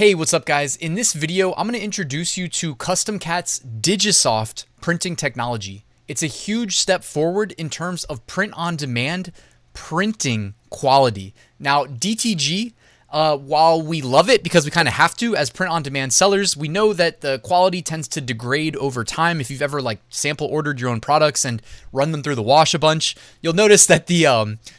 Hey, what's up guys? In this video, I'm going to introduce you to CustomCat's DIGISOFT printing technology. It's a huge step forward in terms of print-on-demand printing quality. Now, DTG, while we love it because we kind of have to as print-on-demand sellers, we know that the quality tends to degrade over time. If you've ever sample ordered your own products and run them through the wash a bunch, you'll notice that the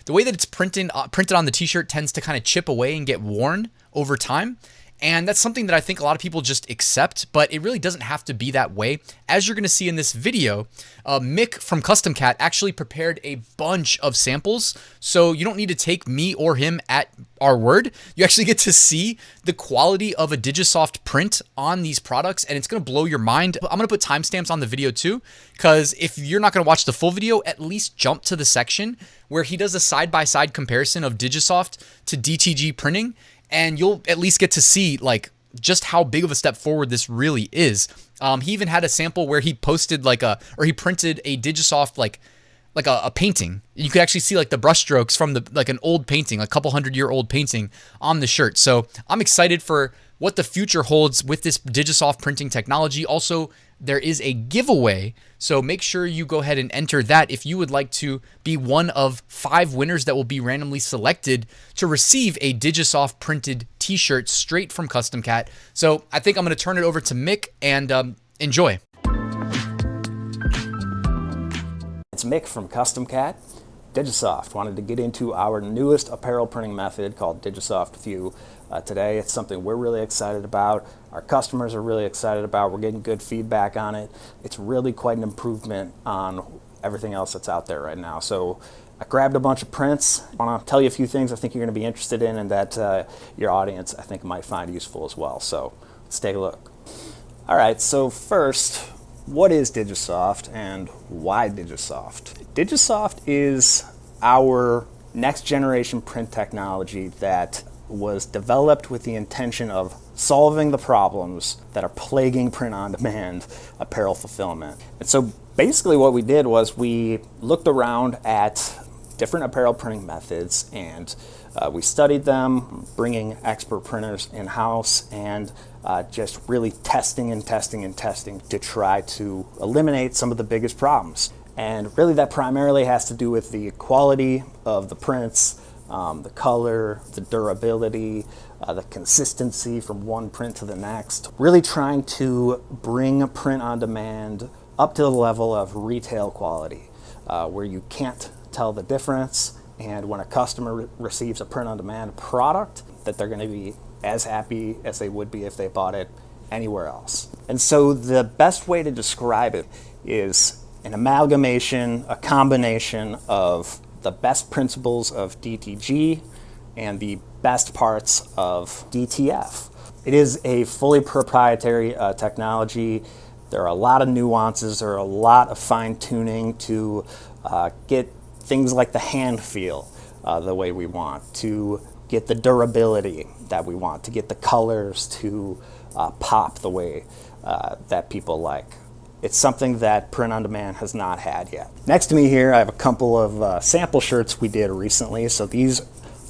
way that it's printed on the t-shirt tends to kind of chip away and get worn over time. And that's something that I think a lot of people just accept, but it really doesn't have to be that way. As you're going to see in this video, Mick from CustomCat actually prepared a bunch of samples, so you don't need to take me or him at our word. You actually get to see the quality of a DIGISOFT print on these products, and it's going to blow your mind. I'm going to put timestamps on the video too, because if you're not going to watch the full video, at least jump to the section where he does a side-by-side comparison of DIGISOFT to DTG printing, and you'll at least get to see just how big of a step forward this really is. He even had a sample where he posted he printed a DIGISOFT a painting. You could actually see the brush strokes from an old painting, a couple 100-year-old painting on the shirt. So I'm excited for what the future holds with this DIGISOFT printing technology. Also, there is a giveaway, so make sure you go ahead and enter that if you would like to be one of 5 winners that will be randomly selected to receive a DIGISOFT printed t-shirt straight from CustomCat. So I think I'm going to turn it over to Mick and enjoy. It's Mick from CustomCat. DIGISOFT wanted to get into our newest apparel printing method called DIGISOFT View. Today it's something we're really excited about. Our customers are really excited about. We're getting good feedback on it. It's really quite an improvement on everything else that's out there right now. So I grabbed a bunch of prints. I want to tell you a few things I think you're going to be interested in and that your audience I think might find useful as well. So let's take a look. All right, so first, what is DIGISOFT and why DIGISOFT? DIGISOFT is our next generation print technology that was developed with the intention of solving the problems that are plaguing print-on-demand apparel fulfillment. And so basically what we did was we looked around at different apparel printing methods and we studied them, bringing expert printers in-house and just really testing to try to eliminate some of the biggest problems. And really that primarily has to do with the quality of the prints, the color, the durability, the consistency from one print to the next. Really trying to bring print on demand up to the level of retail quality, where you can't tell the difference, and when a customer receives a print on demand product, that they're going to be as happy as they would be if they bought it anywhere else. And so the best way to describe it is an amalgamation, a combination of the best principles of DTG and the best parts of DTF. It is a fully proprietary technology. There are a lot of nuances, there are a lot of fine-tuning to get things like the hand feel the way we want, to get the durability that we want, to get the colors to pop the way that people like. It's something that print on demand has not had yet. Next to me here, I have a couple of sample shirts we did recently. So these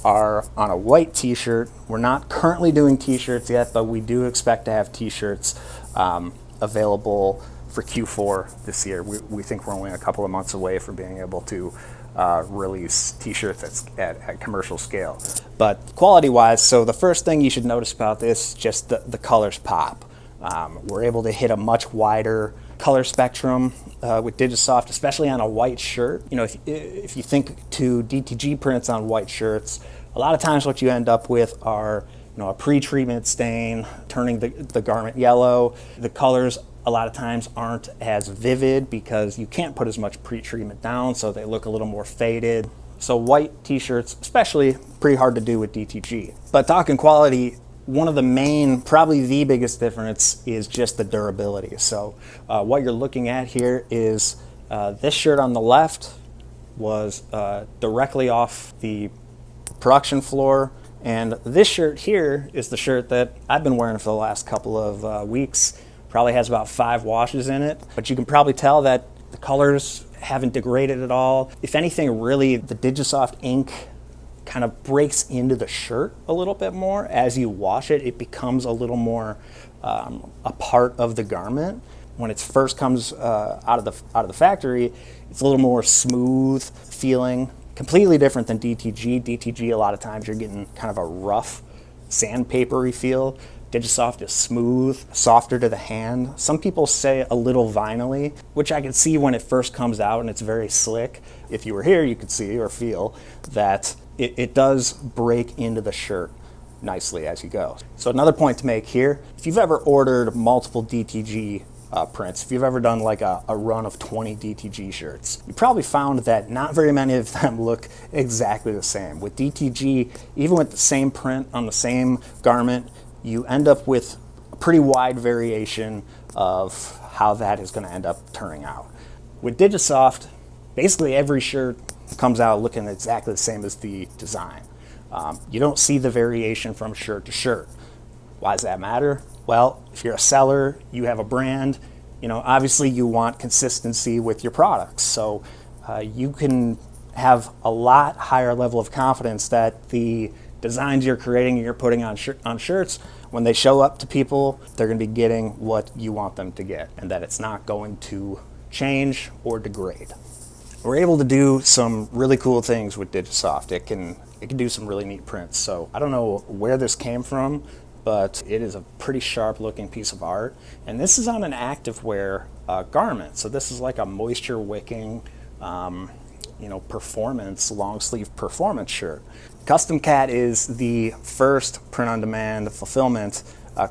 are on a white t-shirt. We're not currently doing t-shirts yet, but we do expect to have t-shirts available for Q4 this year. We think we're only a couple of months away from being able to release t-shirts at commercial scale. But quality-wise, so the first thing you should notice about this, just the colors pop. We're able to hit a much wider color spectrum with DIGISOFT, especially on a white shirt. You know, if you think to DTG prints on white shirts, a lot of times what you end up with are, a pre-treatment stain, turning the garment yellow. The colors a lot of times aren't as vivid because you can't put as much pre-treatment down, so they look a little more faded. So white t-shirts, especially, pretty hard to do with DTG. But talking quality, one of the main, probably the biggest difference is just the durability. So what you're looking at here is this shirt on the left was directly off the production floor, and this shirt here is the shirt that I've been wearing for the last couple of weeks. Probably has about 5 washes in it, but you can probably tell that the colors haven't degraded at all. If anything, really, the DIGISOFT ink kind of breaks into the shirt a little bit more. As you wash it, it becomes a little more a part of the garment. When it first comes out of the factory, it's a little more smooth feeling, completely different than DTG. DTG, a lot of times you're getting kind of a rough, sandpapery feel. DIGISOFT is smooth, softer to the hand. Some people say a little vinyl-y, which I can see when it first comes out and it's very slick. If you were here, you could see or feel that it does break into the shirt nicely as you go. So another point to make here, if you've ever ordered multiple DTG prints, if you've ever done like a run of 20 DTG shirts, you probably found that not very many of them look exactly the same. With DTG, even with the same print on the same garment, you end up with a pretty wide variation of how that is going to end up turning out. With DIGISOFT, basically every shirt comes out looking exactly the same as the design. You don't see the variation from shirt to shirt. Why does that matter? Well, if you're a seller, you have a brand, obviously you want consistency with your products. So you can have a lot higher level of confidence that the designs you're creating and you're putting on shirts, when they show up to people, they're going to be getting what you want them to get, and that it's not going to change or degrade. We're able to do some really cool things with DIGISOFT. It can do some really neat prints. So I don't know where this came from, but it is a pretty sharp looking piece of art. And this is on an activewear garment. So this is like a moisture wicking, performance, long sleeve performance shirt. Custom Cat is the first print-on-demand fulfillment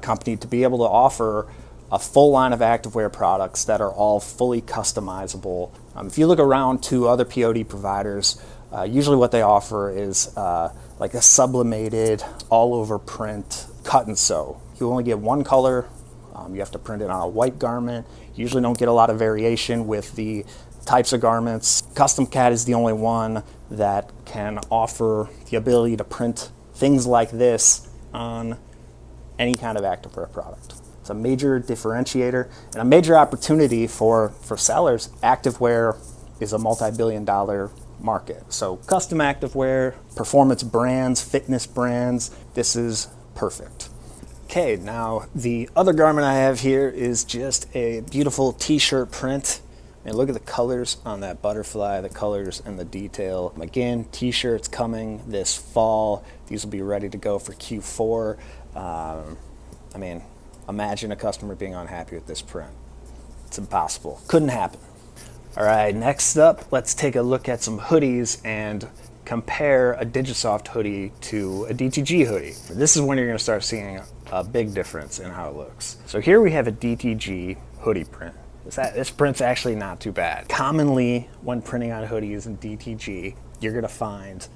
company to be able to offer a full line of activewear products that are all fully customizable. If you look around to other POD providers, usually what they offer is like a sublimated, all-over print, cut and sew. You only get one color. You have to print it on a white garment. You usually don't get a lot of variation with the types of garments. Custom Cat is the only one that can offer the ability to print things like this on any kind of activewear product. It's a major differentiator and a major opportunity for sellers. Activewear is a multi-billion-dollar market. So custom activewear, performance brands, fitness brands, this is perfect. Okay, now the other garment I have here is just a beautiful t-shirt print. And look at the colors on that butterfly, the colors and the detail. Again, t-shirts coming this fall. These will be ready to go for Q4. Imagine a customer being unhappy with this print. It's impossible. Couldn't happen. All right, next up, let's take a look at some hoodies and compare a DIGISOFT hoodie to a DTG hoodie. This is when you're going to start seeing a big difference in how it looks. So here we have a DTG hoodie print. This print's actually not too bad. Commonly, when printing on hoodies in DTG, you're gonna find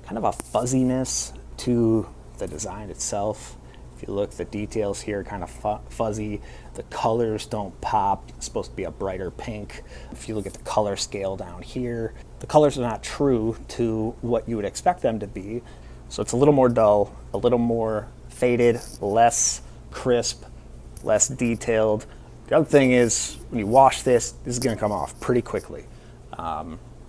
kind of a fuzziness to the design itself. If you look, the details here are kind of fuzzy. The colors don't pop. It's supposed to be a brighter pink. If you look at the color scale down here, the colors are not true to what you would expect them to be. So it's a little more dull, a little more faded, less crisp, less detailed. The other thing is, when you wash this is going to come off pretty quickly.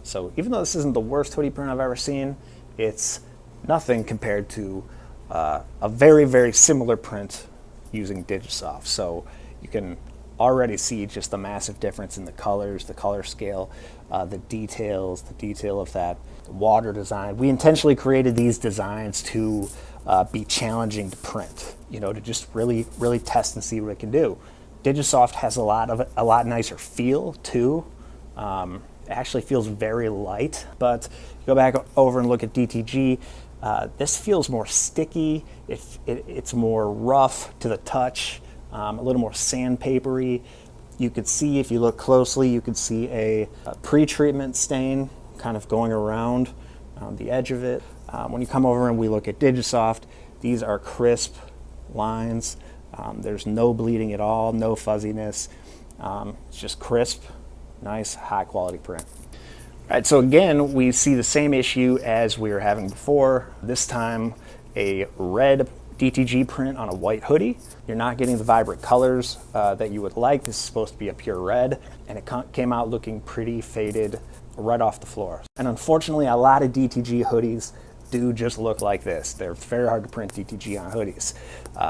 So even though this isn't the worst hoodie print I've ever seen, it's nothing compared to a very, very similar print using DIGISOFT. So you can already see just the massive difference in the colors, the color scale, the details, the detail of that water design. We intentionally created these designs to be challenging to print, to just really, really test and see what it can do. DIGISOFT has a lot nicer feel too. It actually feels very light, but you go back over and look at DTG, this feels more sticky. It's more rough to the touch, a little more sandpapery. You could see, if you look closely, you could see a pre-treatment stain kind of going around the edge of it. When you come over and we look at DIGISOFT, these are crisp lines. There's no bleeding at all, no fuzziness. It's just crisp, nice, high quality print. All right, so again, we see the same issue as we were having before. This time, a red DTG print on a white hoodie. You're not getting the vibrant colors that you would like. This is supposed to be a pure red, and it came out looking pretty faded right off the floor. And unfortunately, a lot of DTG hoodies do just look like this. They're very hard to print DTG on hoodies.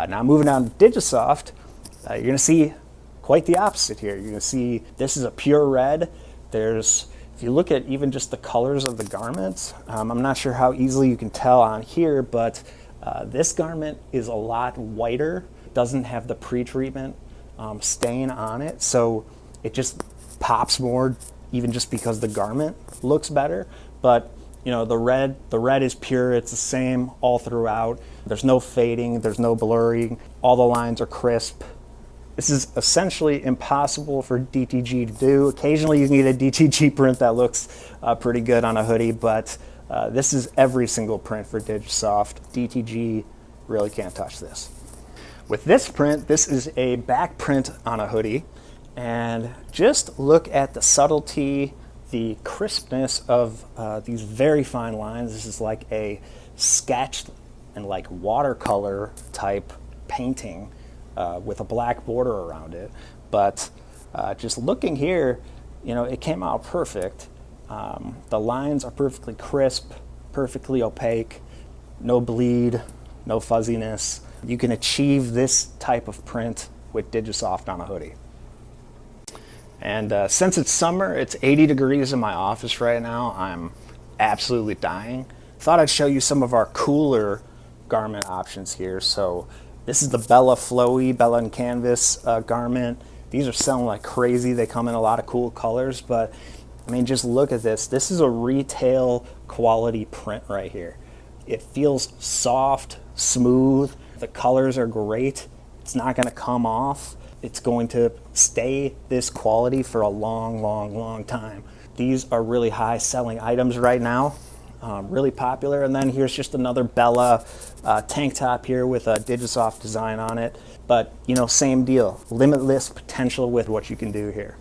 Now moving on to DIGISOFT, you're going to see quite the opposite here. You're going to see this is a pure red. If you look at even just the colors of the garments, I'm not sure how easily you can tell on here, but this garment is a lot whiter. It doesn't have the pre-treatment stain on it, so it just pops more, even just because the garment looks better. But you know, the red is pure. It's the same all throughout. There's no fading, there's no blurring. All the lines are crisp. This is essentially impossible for DTG to do. Occasionally you can get a DTG print that looks pretty good on a hoodie, but this is every single print for DIGISOFT. DTG really can't touch this. With this print, this is a back print on a hoodie, and just look at the subtlety, the crispness of these very fine lines. This is like a sketched and like watercolor type painting with a black border around it. But just looking here, you know, it came out perfect. The lines are perfectly crisp, perfectly opaque, no bleed, no fuzziness. You can achieve this type of print with DIGISOFT on a hoodie. And since it's summer, it's 80 degrees in my office right now. I'm absolutely dying. Thought I'd show you some of our cooler garment options here. So this is the Bella Flowy, Bella and Canvas garment. These are selling like crazy. They come in a lot of cool colors, but I mean, just look at this. This is a retail quality print right here. It feels soft, smooth. The colors are great. It's not going to come off. It's going to stay this quality for a long, long, long time. These are really high selling items right now, really popular. And then here's just another Bella tank top here with a DIGISOFT design on it. But you know, same deal, limitless potential with what you can do here.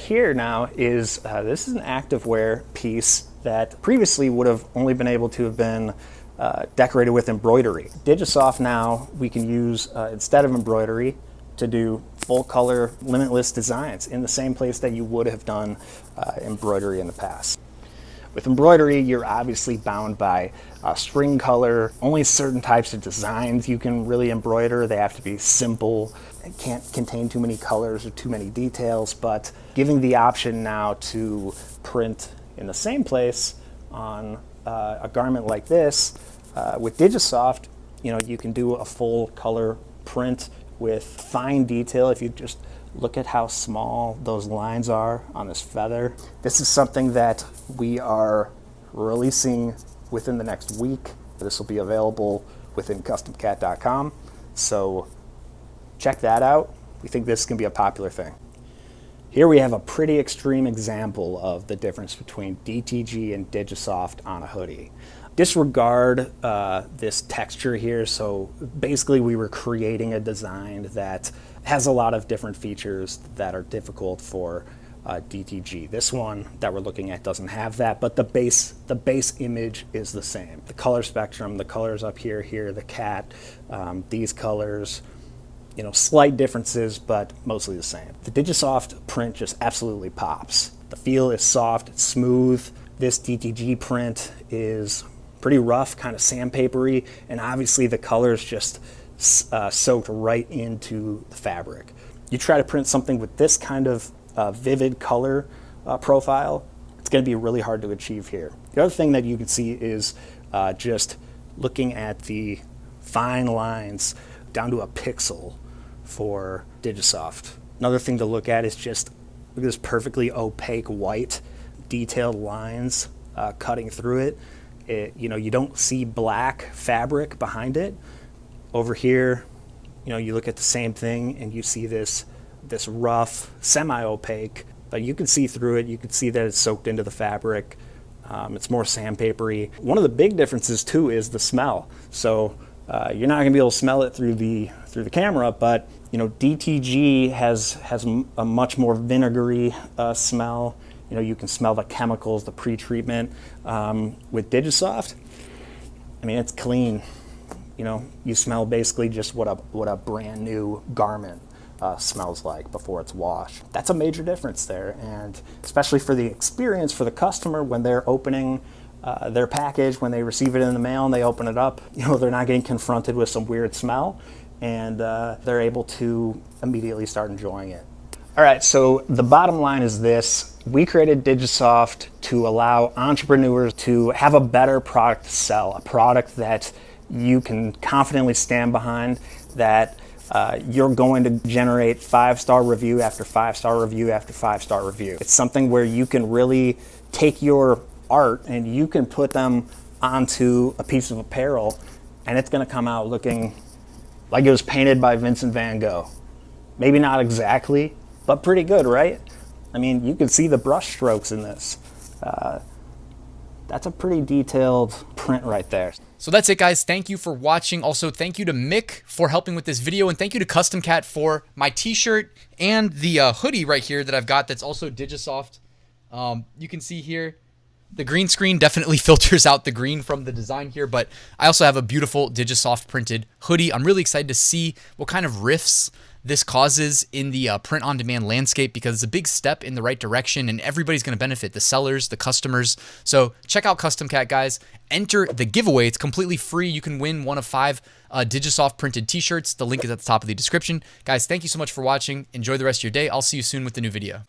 Here now is, this is an activewear piece that previously would have only been able to have been decorated with embroidery. DIGISOFT now, we can use, instead of embroidery, to do full color limitless designs in the same place that you would have done embroidery in the past. With embroidery, you're obviously bound by string color. Only certain types of designs you can really embroider. They have to be simple. It can't contain too many colors or too many details, but giving the option now to print in the same place on a garment like this, with DIGISOFT, you know, you can do a full color print with fine detail. If you just look at how small those lines are on this feather. This is something that we are releasing within the next week. This will be available within customcat.com. So check that out. We think this can be a popular thing. Here we have a pretty extreme example of the difference between DTG and DIGISOFT on a hoodie. Disregard this texture here. So basically we were creating a design that has a lot of different features that are difficult for DTG. This one that we're looking at doesn't have that, but the base image is the same. The color spectrum, the colors up here, the cat, these colors, you know, slight differences, but mostly the same. The DIGISOFT print just absolutely pops. The feel is soft, it's smooth. This DTG print is pretty rough, kind of sandpapery, and obviously the colors just soaked right into the fabric. You try to print something with this kind of vivid color profile, it's going to be really hard to achieve here. The other thing that you can see is just looking at the fine lines down to a pixel for DIGISOFT. Another thing to look at is just look at this perfectly opaque white detailed lines cutting through it. You know, you don't see black fabric behind it. Over here, you know, you look at the same thing and you see this rough, semi-opaque, but you can see through it. You can see that it's soaked into the fabric. It's more sandpapery. One of the big differences too is the smell. So you're not gonna be able to smell it through the camera, but you know, DTG has a much more vinegary smell. You know, you can smell the chemicals, the pre-treatment. With DIGISOFT, I mean, it's clean. You know, you smell basically just what a brand new garment smells like before it's washed. That's a major difference there, and especially for the experience for the customer when they're opening their package when they receive it in the mail and they open it up. They're not getting confronted with some weird smell, and they're able to immediately start enjoying it. All right, so the bottom line is this. We created DIGISOFT to allow entrepreneurs to have a better product to sell, a product that you can confidently stand behind, that you're going to generate 5-star review after 5-star review after 5-star review. It's something where you can really take your art and you can put them onto a piece of apparel, and it's going to come out looking like it was painted by Vincent van Gogh. Maybe not exactly, but pretty good, right? I mean, you can see the brush strokes in this. That's a pretty detailed print right there. So that's it, guys. Thank you for watching. Also, thank you to Mick for helping with this video, and thank you to Custom Cat for my t-shirt and the hoodie right here that I've got that's also DIGISOFT. You can see here, the green screen definitely filters out the green from the design here, but I also have a beautiful DIGISOFT printed hoodie. I'm really excited to see what kind of rifts this causes in the print-on-demand landscape, because it's a big step in the right direction and everybody's going to benefit, the sellers, the customers. So check out Custom Cat, guys. Enter the giveaway. It's completely free. You can win one of 5 DIGISOFT printed t-shirts. The link is at the top of the description. Guys, thank you so much for watching. Enjoy the rest of your day. I'll see you soon with the new video.